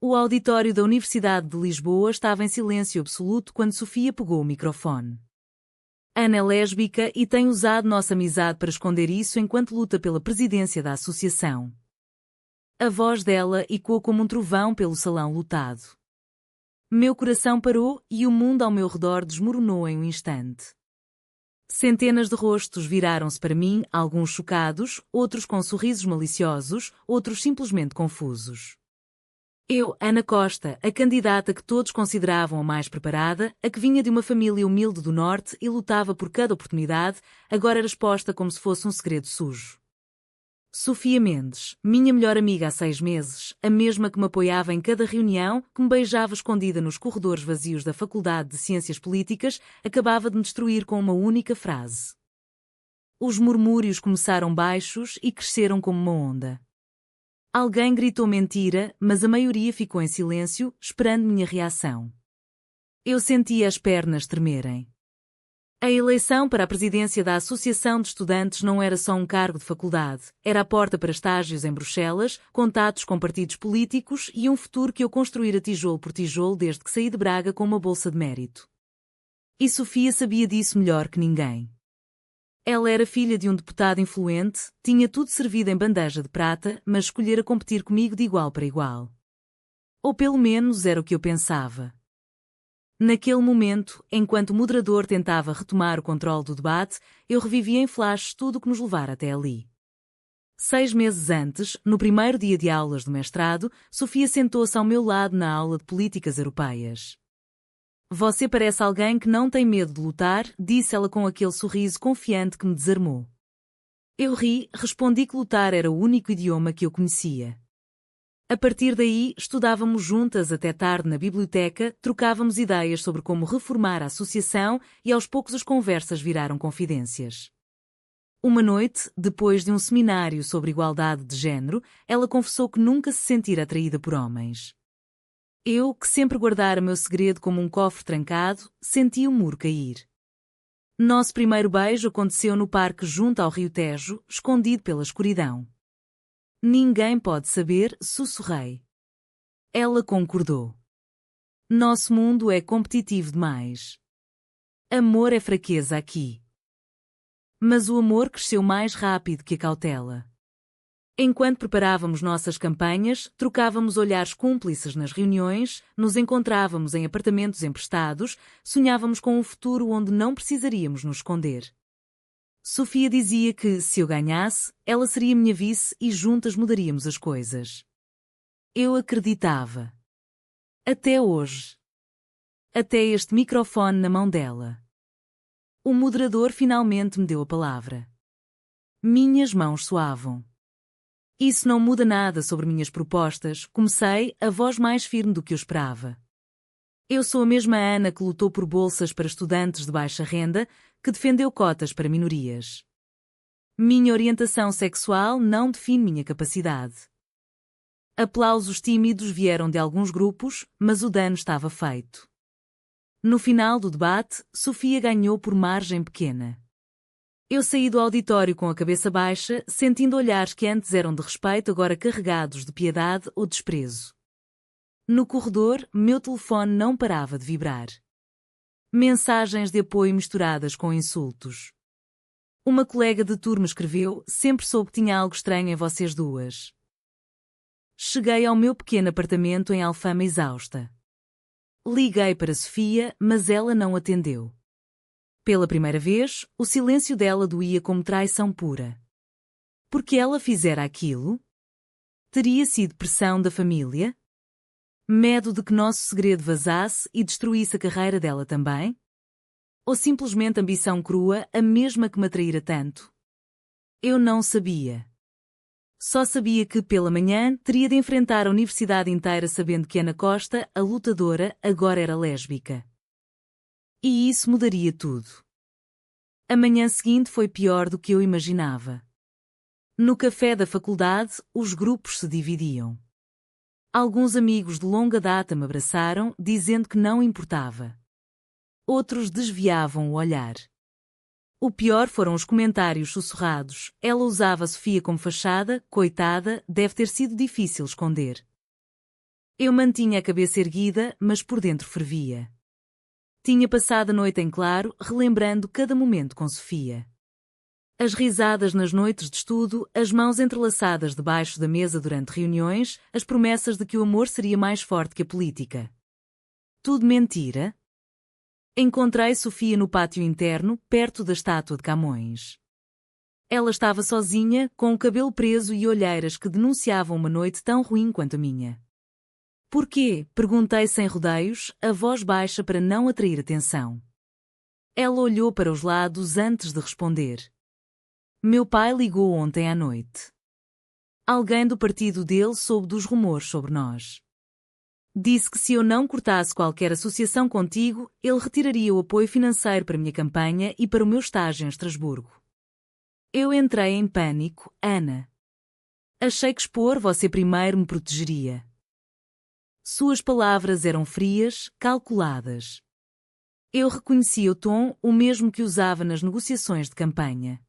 O auditório da Universidade de Lisboa estava em silêncio absoluto quando Sofia pegou o microfone. Ana é lésbica e tem usado nossa amizade para esconder isso enquanto luta pela presidência da associação. A voz dela ecoou como um trovão pelo salão lotado. Meu coração parou e o mundo ao meu redor desmoronou em um instante. Centenas de rostos viraram-se para mim, alguns chocados, outros com sorrisos maliciosos, outros simplesmente confusos. Eu, Ana Costa, a candidata que todos consideravam a mais preparada, a que vinha de uma família humilde do Norte e lutava por cada oportunidade, agora era exposta como se fosse um segredo sujo. Sofia Mendes, minha melhor amiga há 6 meses, a mesma que me apoiava em cada reunião, que me beijava escondida nos corredores vazios da Faculdade de Ciências Políticas, acabava de me destruir com uma única frase. Os murmúrios começaram baixos e cresceram como uma onda. Alguém gritou mentira, mas a maioria ficou em silêncio, esperando minha reação. Eu sentia as pernas tremerem. A eleição para a presidência da Associação de Estudantes não era só um cargo de faculdade, era a porta para estágios em Bruxelas, contatos com partidos políticos e um futuro que eu construíra tijolo por tijolo desde que saí de Braga com uma bolsa de mérito. E Sofia sabia disso melhor que ninguém. Ela era filha de um deputado influente, tinha tudo servido em bandeja de prata, mas escolhera competir comigo de igual para igual. Ou pelo menos era o que eu pensava. Naquele momento, enquanto o moderador tentava retomar o controle do debate, eu revivia em flashes tudo o que nos levara até ali. 6 meses antes, no primeiro dia de aulas do mestrado, Sofia sentou-se ao meu lado na aula de políticas europeias. Você parece alguém que não tem medo de lutar, disse ela com aquele sorriso confiante que me desarmou. Eu ri, respondi que lutar era o único idioma que eu conhecia. A partir daí, estudávamos juntas até tarde na biblioteca, trocávamos ideias sobre como reformar a associação e aos poucos as conversas viraram confidências. Uma noite, depois de um seminário sobre igualdade de género, ela confessou que nunca se sentira atraída por homens. Eu, que sempre guardara meu segredo como um cofre trancado, senti o muro cair. Nosso primeiro beijo aconteceu no parque junto ao Rio Tejo, escondido pela escuridão. Ninguém pode saber, sussurrei. Ela concordou. Nosso mundo é competitivo demais. Amor é fraqueza aqui. Mas o amor cresceu mais rápido que a cautela. Enquanto preparávamos nossas campanhas, trocávamos olhares cúmplices nas reuniões, nos encontrávamos em apartamentos emprestados, sonhávamos com um futuro onde não precisaríamos nos esconder. Sofia dizia que, se eu ganhasse, ela seria minha vice e juntas mudaríamos as coisas. Eu acreditava. Até hoje. Até este microfone na mão dela. O moderador finalmente me deu a palavra. Minhas mãos suavam. Isso não muda nada sobre minhas propostas, comecei, a voz mais firme do que eu esperava. Eu sou a mesma Ana que lutou por bolsas para estudantes de baixa renda, que defendeu cotas para minorias. Minha orientação sexual não define minha capacidade. Aplausos tímidos vieram de alguns grupos, mas o dano estava feito. No final do debate, Sofia ganhou por margem pequena. Eu saí do auditório com a cabeça baixa, sentindo olhares que antes eram de respeito agora carregados de piedade ou desprezo. No corredor, meu telefone não parava de vibrar. Mensagens de apoio misturadas com insultos. Uma colega de turma escreveu: sempre soube que tinha algo estranho em vocês duas. Cheguei ao meu pequeno apartamento em Alfama exausta. Liguei para Sofia, mas ela não atendeu. Pela primeira vez, o silêncio dela doía como traição pura. Por que ela fizera aquilo? Teria sido pressão da família? Medo de que nosso segredo vazasse e destruísse a carreira dela também? Ou simplesmente ambição crua, a mesma que me atraíra tanto? Eu não sabia. Só sabia que, pela manhã, teria de enfrentar a universidade inteira sabendo que Ana Costa, a lutadora, agora era lésbica. E isso mudaria tudo. A manhã seguinte foi pior do que eu imaginava. No café da faculdade, os grupos se dividiam. Alguns amigos de longa data me abraçaram, dizendo que não importava. Outros desviavam o olhar. O pior foram os comentários sussurrados. Ela usava a Sofia como fachada, coitada, deve ter sido difícil esconder. Eu mantinha a cabeça erguida, mas por dentro fervia. Tinha passado a noite em claro, relembrando cada momento com Sofia. As risadas nas noites de estudo, as mãos entrelaçadas debaixo da mesa durante reuniões, as promessas de que o amor seria mais forte que a política. Tudo mentira? Encontrei Sofia no pátio interno, perto da estátua de Camões. Ela estava sozinha, com o cabelo preso e olheiras que denunciavam uma noite tão ruim quanto a minha. Porquê? Perguntei sem rodeios, a voz baixa para não atrair atenção. Ela olhou para os lados antes de responder. Meu pai ligou ontem à noite. Alguém do partido dele soube dos rumores sobre nós. Disse que se eu não cortasse qualquer associação contigo, ele retiraria o apoio financeiro para a minha campanha e para o meu estágio em Estrasburgo. Eu entrei em pânico, Ana. Achei que expor você primeiro me protegeria. Suas palavras eram frias, calculadas. Eu reconhecia o tom, o mesmo que usava nas negociações de campanha.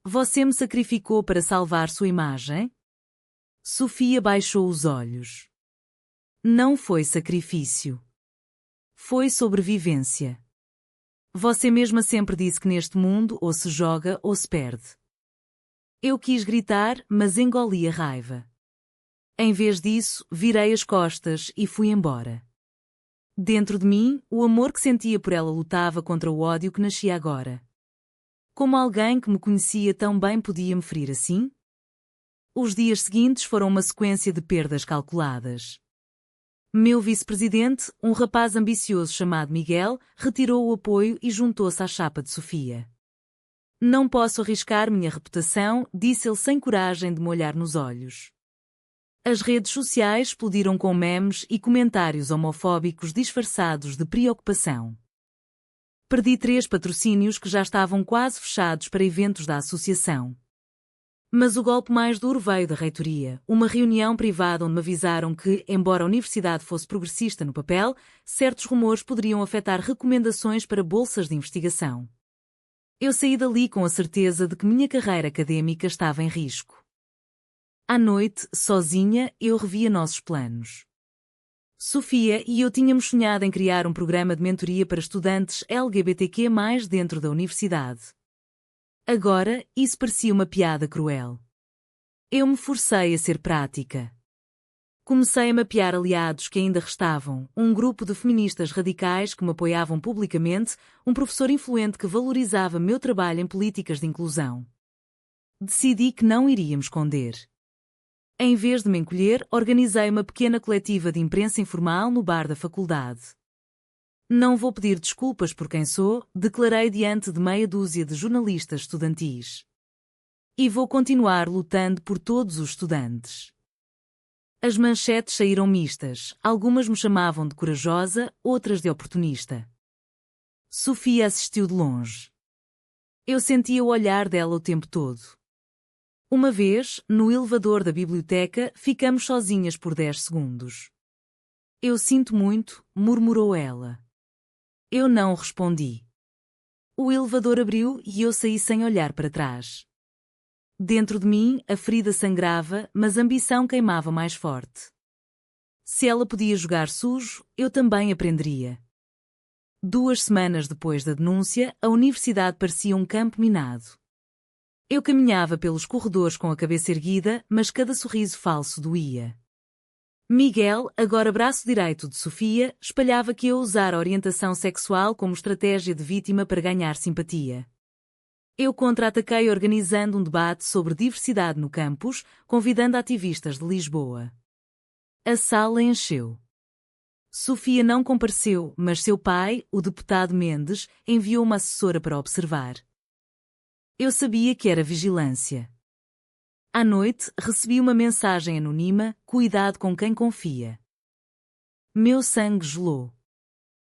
Você me sacrificou para salvar sua imagem? Sofia baixou os olhos. Não foi sacrifício. Foi sobrevivência. Você mesma sempre disse que neste mundo ou se joga ou se perde. Eu quis gritar, mas engoli a raiva. Em vez disso, virei as costas e fui embora. Dentro de mim, o amor que sentia por ela lutava contra o ódio que nascia agora. Como alguém que me conhecia tão bem podia me ferir assim? Os dias seguintes foram uma sequência de perdas calculadas. Meu vice-presidente, um rapaz ambicioso chamado Miguel, retirou o apoio e juntou-se à chapa de Sofia. Não posso arriscar minha reputação, disse ele sem coragem de me olhar nos olhos. As redes sociais explodiram com memes e comentários homofóbicos disfarçados de preocupação. Perdi 3 patrocínios que já estavam quase fechados para eventos da associação. Mas o golpe mais duro veio da reitoria, uma reunião privada onde me avisaram que, embora a universidade fosse progressista no papel, certos rumores poderiam afetar recomendações para bolsas de investigação. Eu saí dali com a certeza de que minha carreira académica estava em risco. À noite, sozinha, eu revia nossos planos. Sofia e eu tínhamos sonhado em criar um programa de mentoria para estudantes LGBTQ+, dentro da universidade. Agora, isso parecia uma piada cruel. Eu me forcei a ser prática. Comecei a mapear aliados que ainda restavam, um grupo de feministas radicais que me apoiavam publicamente, um professor influente que valorizava meu trabalho em políticas de inclusão. Decidi que não iria me esconder. Em vez de me encolher, organizei uma pequena coletiva de imprensa informal no bar da faculdade. Não vou pedir desculpas por quem sou, declarei diante de meia dúzia de jornalistas estudantis. E vou continuar lutando por todos os estudantes. As manchetes saíram mistas, algumas me chamavam de corajosa, outras de oportunista. Sofia assistiu de longe. Eu sentia o olhar dela o tempo todo. Uma vez, no elevador da biblioteca, ficamos sozinhas por 10 segundos. Eu sinto muito, murmurou ela. Eu não respondi. O elevador abriu e eu saí sem olhar para trás. Dentro de mim, a ferida sangrava, mas a ambição queimava mais forte. Se ela podia jogar sujo, eu também aprenderia. 2 semanas depois da denúncia, a universidade parecia um campo minado. Eu caminhava pelos corredores com a cabeça erguida, mas cada sorriso falso doía. Miguel, agora braço direito de Sofia, espalhava que eu usara a orientação sexual como estratégia de vítima para ganhar simpatia. Eu contra-ataquei organizando um debate sobre diversidade no campus, convidando ativistas de Lisboa. A sala encheu. Sofia não compareceu, mas seu pai, o deputado Mendes, enviou uma assessora para observar. Eu sabia que era vigilância. À noite, recebi uma mensagem anônima: cuidado com quem confia. Meu sangue gelou.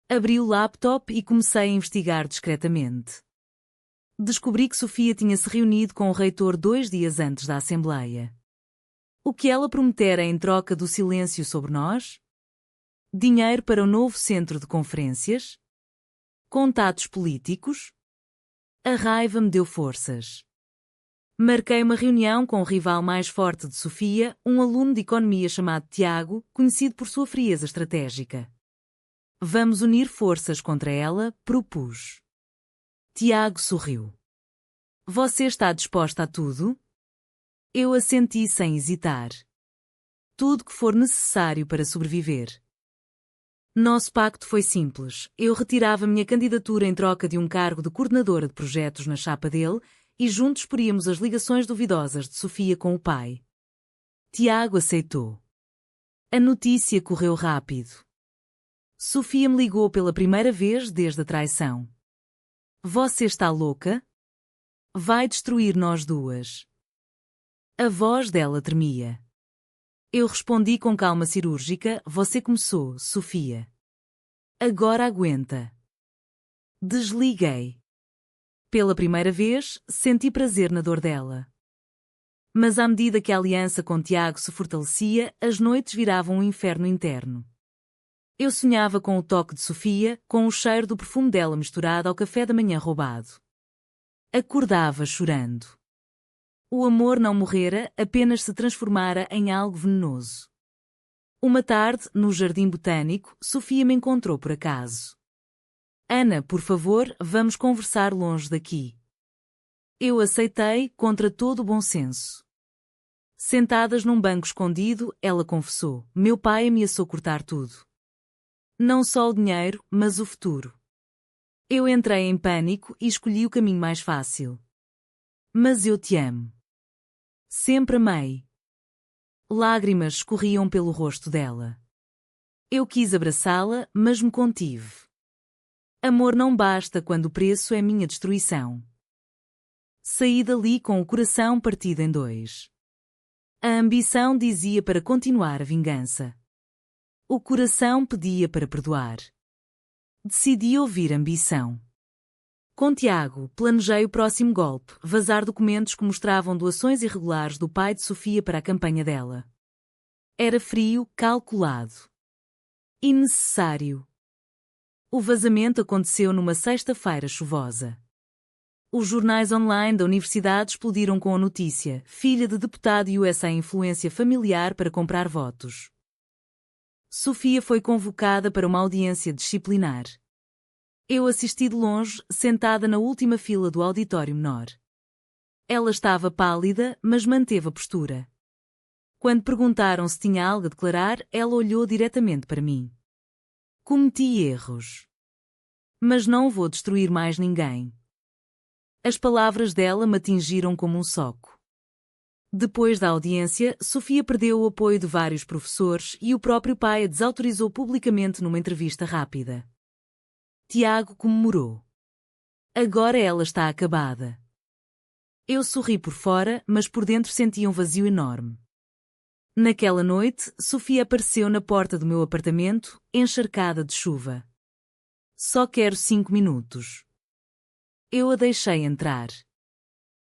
Abri o laptop e comecei a investigar discretamente. Descobri que Sofia tinha se reunido com o reitor 2 dias antes da Assembleia. O que ela prometera em troca do silêncio sobre nós? Dinheiro para o novo centro de conferências? Contatos políticos? A raiva me deu forças. Marquei uma reunião com o rival mais forte de Sofia, um aluno de economia chamado Tiago, conhecido por sua frieza estratégica. Vamos unir forças contra ela, propus. Tiago sorriu. Você está disposta a tudo? Eu assenti sem hesitar. Tudo que for necessário para sobreviver. Nosso pacto foi simples. Eu retirava minha candidatura em troca de um cargo de coordenadora de projetos na chapa dele, e juntos poríamos as ligações duvidosas de Sofia com o pai. Tiago aceitou. A notícia correu rápido. Sofia me ligou pela primeira vez desde a traição. Você está louca? Vai destruir nós duas. A voz dela tremia. Eu respondi com calma cirúrgica: você começou, Sofia. Agora aguenta. Desliguei. Pela primeira vez, senti prazer na dor dela. Mas à medida que a aliança com Tiago se fortalecia, as noites viravam um inferno interno. Eu sonhava com o toque de Sofia, com o cheiro do perfume dela misturado ao café da manhã roubado. Acordava chorando. O amor não morrera, apenas se transformara em algo venenoso. Uma tarde, no jardim botânico, Sofia me encontrou por acaso. Ana, por favor, vamos conversar longe daqui. Eu aceitei, contra todo o bom senso. Sentadas num banco escondido, ela confessou: meu pai ameaçou cortar tudo. Não só o dinheiro, mas o futuro. Eu entrei em pânico e escolhi o caminho mais fácil. Mas eu te amo. Sempre amei. Lágrimas escorriam pelo rosto dela. Eu quis abraçá-la, mas me contive. Amor não basta quando o preço é minha destruição. Saí dali com o coração partido em dois. A ambição dizia para continuar a vingança. O coração pedia para perdoar. Decidi ouvir a ambição. Com Tiago, planejei o próximo golpe: vazar documentos que mostravam doações irregulares do pai de Sofia para a campanha dela. Era frio, calculado. E necessário. O vazamento aconteceu numa sexta-feira chuvosa. Os jornais online da universidade explodiram com a notícia: filha de deputado USA influência familiar para comprar votos. Sofia foi convocada para uma audiência disciplinar. Eu assisti de longe, sentada na última fila do auditório menor. Ela estava pálida, mas manteve a postura. Quando perguntaram se tinha algo a declarar, ela olhou diretamente para mim. Cometi erros. Mas não vou destruir mais ninguém. As palavras dela me atingiram como um soco. Depois da audiência, Sofia perdeu o apoio de vários professores e o próprio pai a desautorizou publicamente numa entrevista rápida. Tiago comemorou. Agora ela está acabada. Eu sorri por fora, mas por dentro sentia um vazio enorme. Naquela noite, Sofia apareceu na porta do meu apartamento, encharcada de chuva. Só quero 5 minutos. Eu a deixei entrar.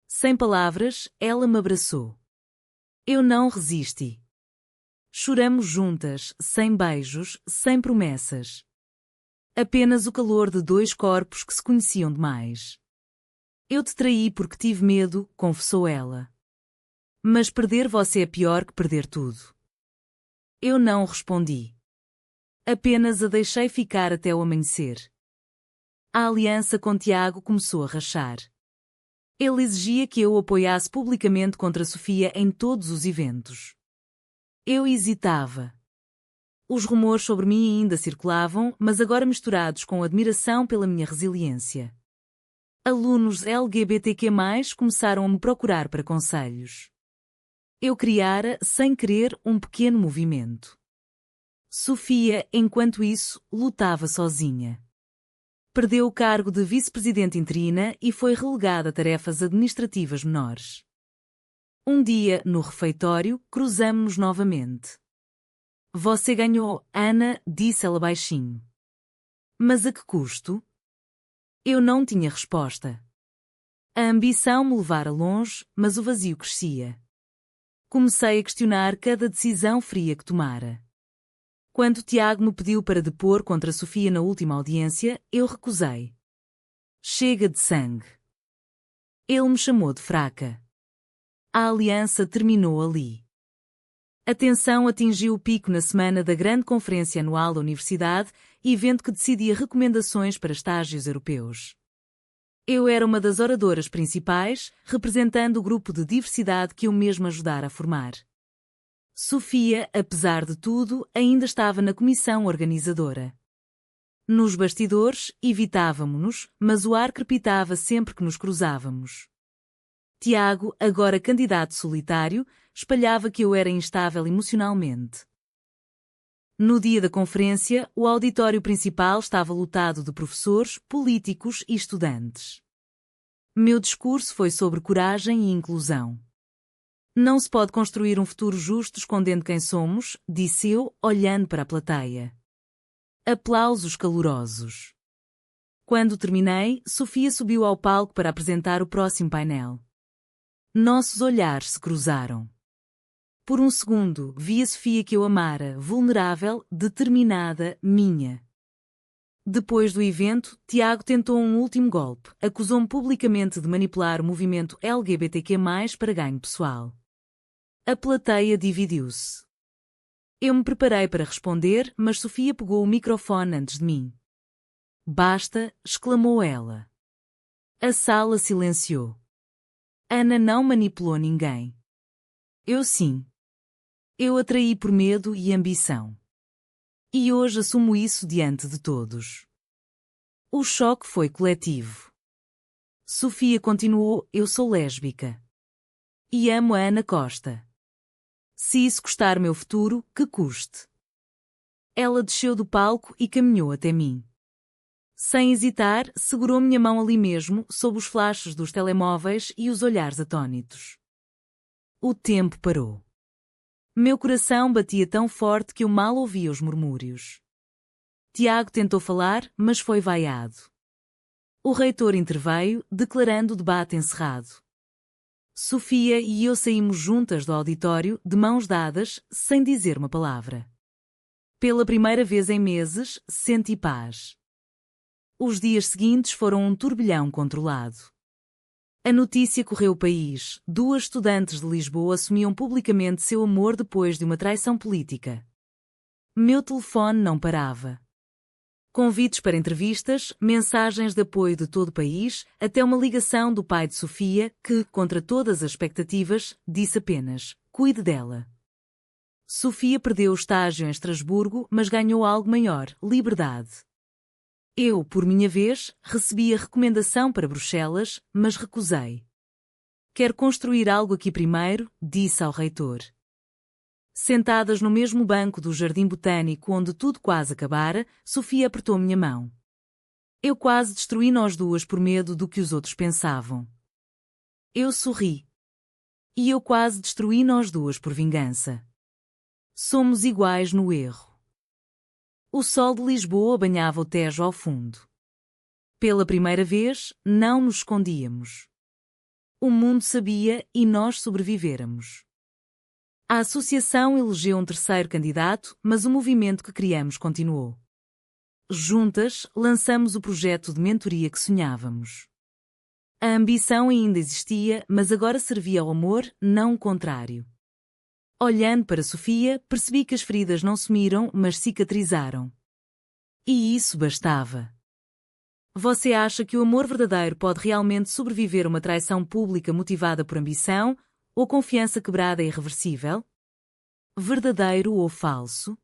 Sem palavras, ela me abraçou. Eu não resisti. Choramos juntas, sem beijos, sem promessas. Apenas o calor de dois corpos que se conheciam demais. Eu te traí porque tive medo, confessou ela. Mas perder você é pior que perder tudo. Eu não respondi. Apenas a deixei ficar até o amanhecer. A aliança com Tiago começou a rachar. Ele exigia que eu o apoiasse publicamente contra Sofia em todos os eventos. Eu hesitava. Os rumores sobre mim ainda circulavam, mas agora misturados com admiração pela minha resiliência. Alunos LGBTQ+, começaram a me procurar para conselhos. Eu criara, sem querer, um pequeno movimento. Sofia, enquanto isso, lutava sozinha. Perdeu o cargo de vice-presidente interina e foi relegada a tarefas administrativas menores. Um dia, no refeitório, cruzamo-nos novamente. Você ganhou, Ana, disse ela baixinho. Mas a que custo? Eu não tinha resposta. A ambição me levara longe, mas o vazio crescia. Comecei a questionar cada decisão fria que tomara. Quando Tiago me pediu para depor contra Sofia na última audiência, eu recusei. Chega de sangue. Ele me chamou de fraca. A aliança terminou ali. A tensão atingiu o pico na semana da grande conferência anual da universidade, evento que decidia recomendações para estágios europeus. Eu era uma das oradoras principais, representando o grupo de diversidade que eu mesma ajudara a formar. Sofia, apesar de tudo, ainda estava na comissão organizadora. Nos bastidores, evitávamo-nos, mas o ar crepitava sempre que nos cruzávamos. Tiago, agora candidato solitário, espalhava que eu era instável emocionalmente. No dia da conferência, o auditório principal estava lotado de professores, políticos e estudantes. Meu discurso foi sobre coragem e inclusão. Não se pode construir um futuro justo escondendo quem somos, disse eu, olhando para a plateia. Aplausos calorosos. Quando terminei, Sofia subiu ao palco para apresentar o próximo painel. Nossos olhares se cruzaram. Por um segundo, vi a Sofia que eu amara, vulnerável, determinada, minha. Depois do evento, Tiago tentou um último golpe, acusou-me publicamente de manipular o movimento LGBTQ+, para ganho pessoal. A plateia dividiu-se. Eu me preparei para responder, mas Sofia pegou o microfone antes de mim. Basta, exclamou ela. A sala silenciou. Ana não manipulou ninguém. Eu sim. Eu atraí por medo e ambição. E hoje assumo isso diante de todos. O choque foi coletivo. Sofia continuou, eu sou lésbica. E amo a Ana Costa. Se isso custar meu futuro, que custe. Ela desceu do palco e caminhou até mim. Sem hesitar, segurou minha mão ali mesmo, sob os flashes dos telemóveis e os olhares atônitos. O tempo parou. Meu coração batia tão forte que eu mal ouvia os murmúrios. Tiago tentou falar, mas foi vaiado. O reitor interveio, declarando o debate encerrado. Sofia e eu saímos juntas do auditório, de mãos dadas, sem dizer uma palavra. Pela primeira vez em meses, senti paz. Os dias seguintes foram um turbilhão controlado. A notícia correu o país. 2 estudantes de Lisboa assumiam publicamente seu amor depois de uma traição política. Meu telefone não parava. Convites para entrevistas, mensagens de apoio de todo o país, até uma ligação do pai de Sofia, que, contra todas as expectativas, disse apenas: cuide dela. Sofia perdeu o estágio em Estrasburgo, mas ganhou algo maior: liberdade. Eu, por minha vez, recebi a recomendação para Bruxelas, mas recusei. Quero construir algo aqui primeiro, disse ao reitor. Sentadas no mesmo banco do Jardim Botânico onde tudo quase acabara, Sofia apertou minha mão. Eu quase destruí nós duas por medo do que os outros pensavam. Eu sorri. E eu quase destruí nós duas por vingança. Somos iguais no erro. O sol de Lisboa banhava o Tejo ao fundo. Pela primeira vez, não nos escondíamos. O mundo sabia e nós sobrevivéramos. A associação elegeu um terceiro candidato, mas o movimento que criamos continuou. Juntas, lançamos o projeto de mentoria que sonhávamos. A ambição ainda existia, mas agora servia ao amor, não o contrário. Olhando para Sofia, percebi que as feridas não sumiram, mas cicatrizaram. E isso bastava. Você acha que o amor verdadeiro pode realmente sobreviver a uma traição pública motivada por ambição, ou confiança quebrada e irreversível? Verdadeiro ou falso?